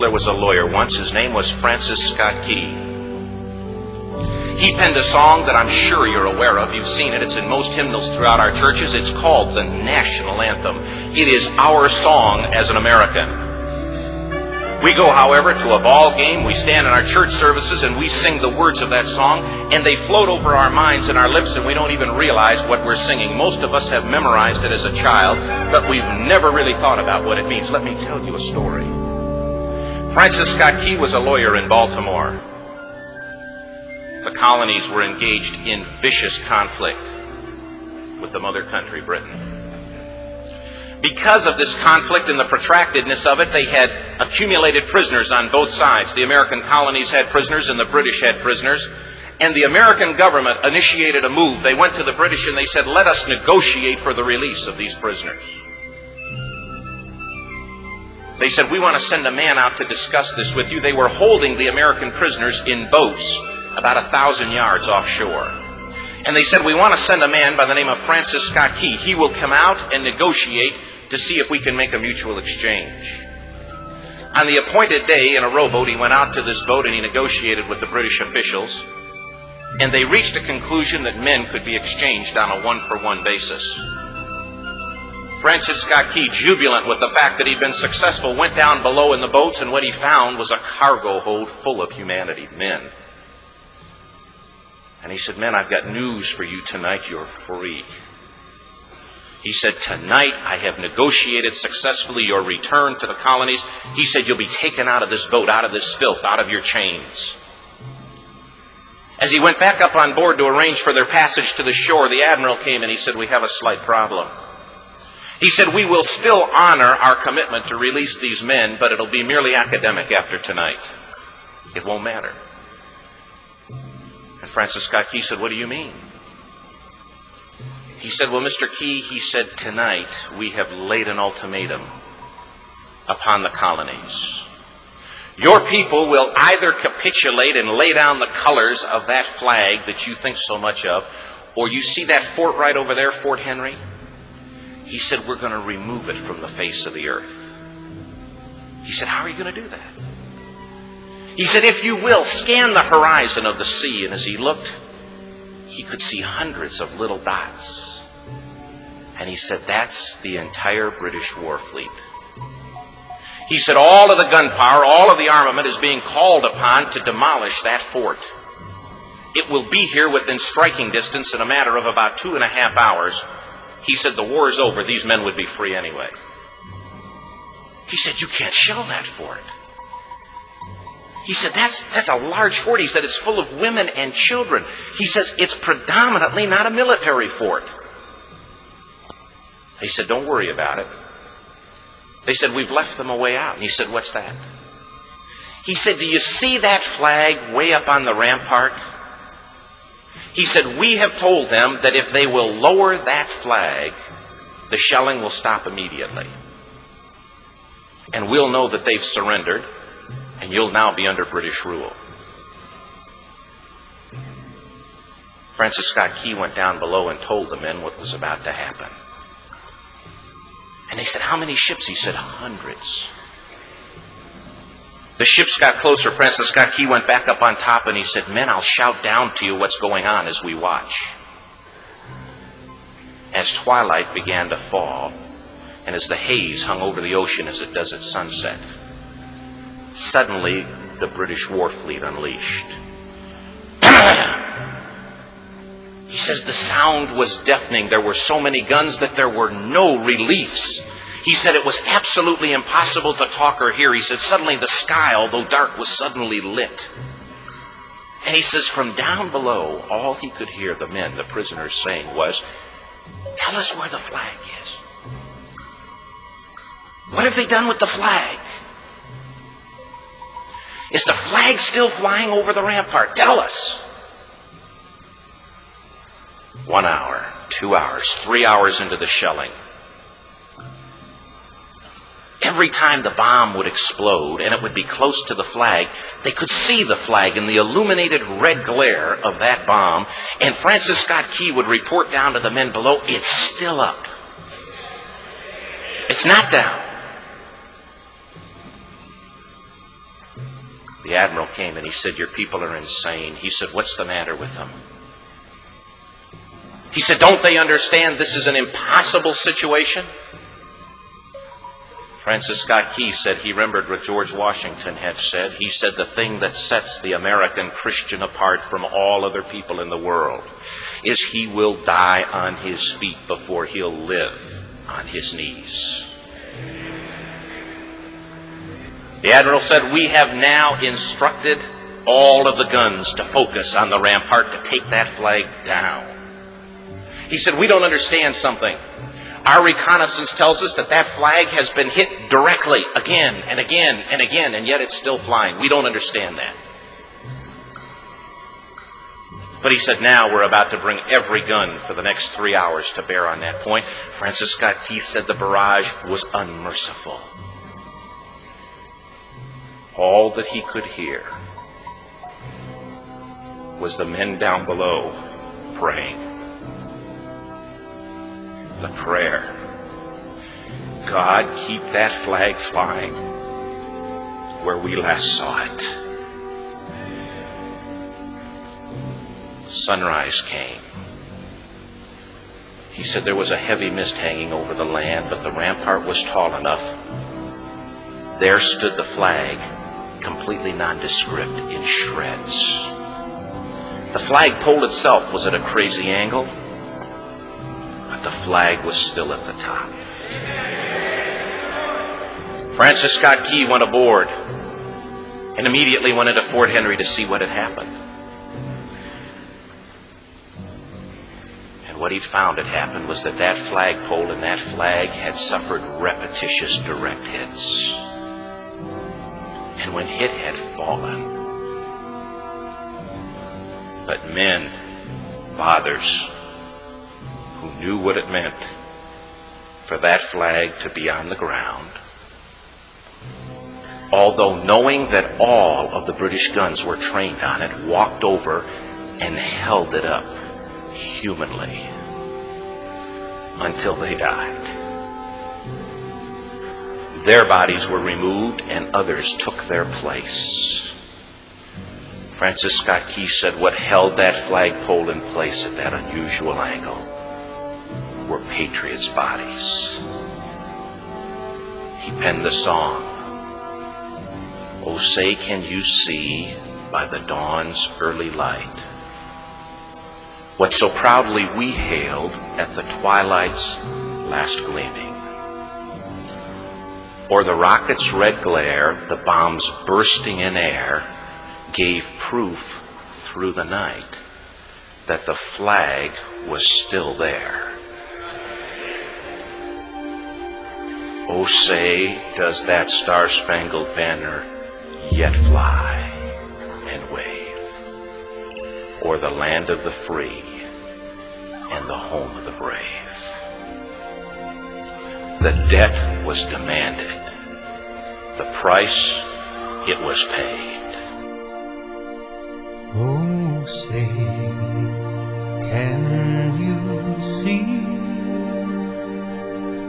There was a lawyer once. His name was Francis Scott Key. He penned a song that I'm sure you're aware of. You've seen it. It's in most hymnals throughout our churches. It's called the national anthem. It is our song as an American. We go, however, to a ball game. We stand in our church services and we sing the words of that song, and they float over our minds and our lips, and we don't even realize what we're singing. Most of us have memorized it as a child, but we've never really thought about what it means. Let me tell you a story. Francis Scott Key was a lawyer in Baltimore. The colonies were engaged in vicious conflict with the mother country, Britain. Because of this conflict and the protractedness of it, they had accumulated prisoners on both sides. The American colonies had prisoners and the British had prisoners. And the American government initiated a move. They went to the British and they said, let us negotiate for the release of these prisoners. They said, we want to send a man out to discuss this with you. They were holding the American prisoners in boats about 1,000 yards offshore. And they said, we want to send a man by the name of Francis Scott Key. He will come out and negotiate to see if we can make a mutual exchange. On the appointed day, in a rowboat, he went out to this boat and he negotiated with the British officials. And they reached a conclusion that men could be exchanged on a one-for-one basis. Francis Scott Key, jubilant with the fact that he'd been successful, went down below in the boats, and what he found was a cargo hold full of humanity, men. And he said, men, I've got news for you tonight. You're free. He said, tonight I have negotiated successfully your return to the colonies. He said, you'll be taken out of this boat, out of this filth, out of your chains. As he went back up on board to arrange for their passage to the shore, the admiral came and he said, we have a slight problem. He said, we will still honor our commitment to release these men, but it'll be merely academic after tonight. It won't matter. And Francis Scott Key said, what do you mean? He said, well, Mr. Key, he said, tonight we have laid an ultimatum upon the colonies. Your people will either capitulate and lay down the colors of that flag that you think so much of, or you see that fort right over there, Fort Henry? He said, we're going to remove it from the face of the earth. He said, how are you going to do that? He said, if you will, scan the horizon of the sea. And as he looked, he could see hundreds of little dots. And he said, that's the entire British war fleet. He said, all of the gunpowder, all of the armament is being called upon to demolish that fort. It will be here within striking distance in a matter of about 2.5 hours. He said, the war is over. These men would be free anyway. He said, you can't shell that fort. He said, that's a large fort. He said, it's full of women and children. He says, it's predominantly not a military fort. He said, don't worry about it. They said, we've left them a way out. And he said, what's that? He said, do you see that flag way up on the rampart? He said, we have told them that if they will lower that flag, the shelling will stop immediately. And we'll know that they've surrendered, and you'll now be under British rule. Francis Scott Key went down below and told the men what was about to happen. And they said, how many ships? He said, hundreds. The ships got closer. Francis Scott Key went back up on top and he said, men, I'll shout down to you what's going on as we watch. As twilight began to fall, and as the haze hung over the ocean as it does at sunset, suddenly the British war fleet unleashed. He says the sound was deafening. There were so many guns that there were no reliefs. He said it was absolutely impossible to talk or hear. He said suddenly the sky, although dark, was suddenly lit. And he says from down below, all he could hear the men, the prisoners, saying was, tell us where the flag is. What have they done with the flag? Is the flag still flying over the rampart? Tell us. 1 hour, 2 hours, 3 hours into the shelling, every time the bomb would explode and it would be close to the flag, they could see the flag in the illuminated red glare of that bomb. And Francis Scott Key would report down to the men below, it's still up. It's not down. The admiral came and he said, "Your people are insane." He said, "What's the matter with them?" He said, "Don't they understand this is an impossible situation?" Francis Scott Key said he remembered what George Washington had said. He said, "The thing that sets the American Christian apart from all other people in the world is he will die on his feet before he'll live on his knees." The admiral said, "We have now instructed all of the guns to focus on the rampart to take that flag down." He said, "We don't understand something. Our reconnaissance tells us that that flag has been hit directly again and again and again, and yet it's still flying. We don't understand that." But he said, "Now we're about to bring every gun for the next 3 hours to bear on that point." Francis Scott Key said the barrage was unmerciful. All that he could hear was the men down below praying. The prayer, "God, keep that flag flying where we last saw it." Sunrise came. He said there was a heavy mist hanging over the land, but the rampart was tall enough. There stood the flag, completely nondescript, in shreds. The flagpole itself was at a crazy angle, but the flag was still at the top. Francis Scott Key went aboard and immediately went into Fort Henry to see what had happened. And what he'd found had happened was that that flagpole and that flag had suffered repetitious direct hits. And when it had fallen, but men, fathers, who knew what it meant for that flag to be on the ground, although knowing that all of the British guns were trained on it, walked over and held it up humanly until they died. Their bodies were removed and others took their place. Francis Scott Key said what held that flagpole in place at that unusual angle were patriots' bodies. He penned the song, "Oh, say can you see by the dawn's early light what so proudly we hailed at the twilight's last gleaming? Or the rocket's red glare, the bombs bursting in air, gave proof through the night that the flag was still there. Oh, say, does that star-spangled banner yet fly and wave o'er the land of the free and the home of the brave?" The debt was demanded. The price, it was paid. Oh, say, can you see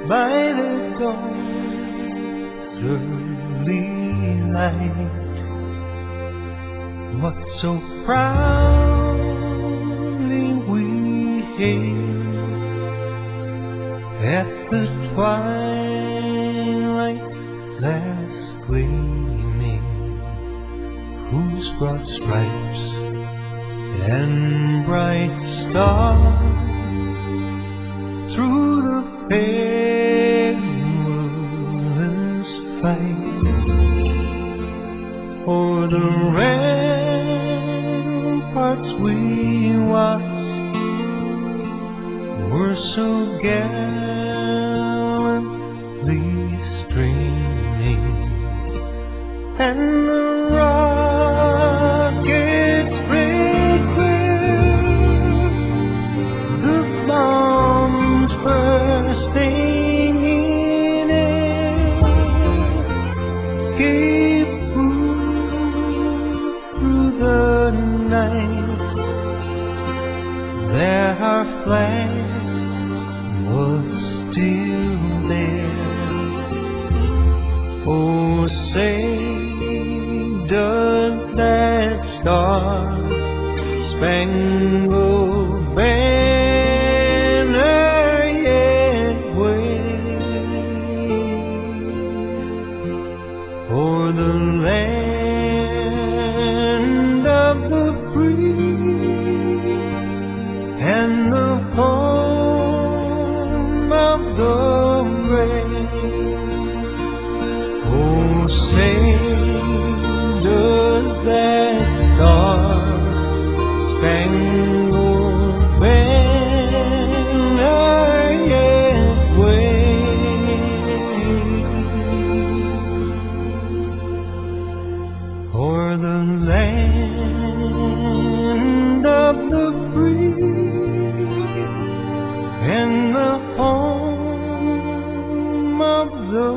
by the dawn's early light what so proudly we hailed at the twilight's last gleaming, whose broad stripes and bright stars through the perilous fight o'er the ramparts we watched were so gallantly streaming, and the rockets break clear, the bombs bursting in air gave proof through the night that our flag was still there. Oh, say, does does that star-spangled banner yet wave o'er the land of the free and the home of the brave? Oh, say, does that star-spangled banner yet wave o'er the land of the free and the home of the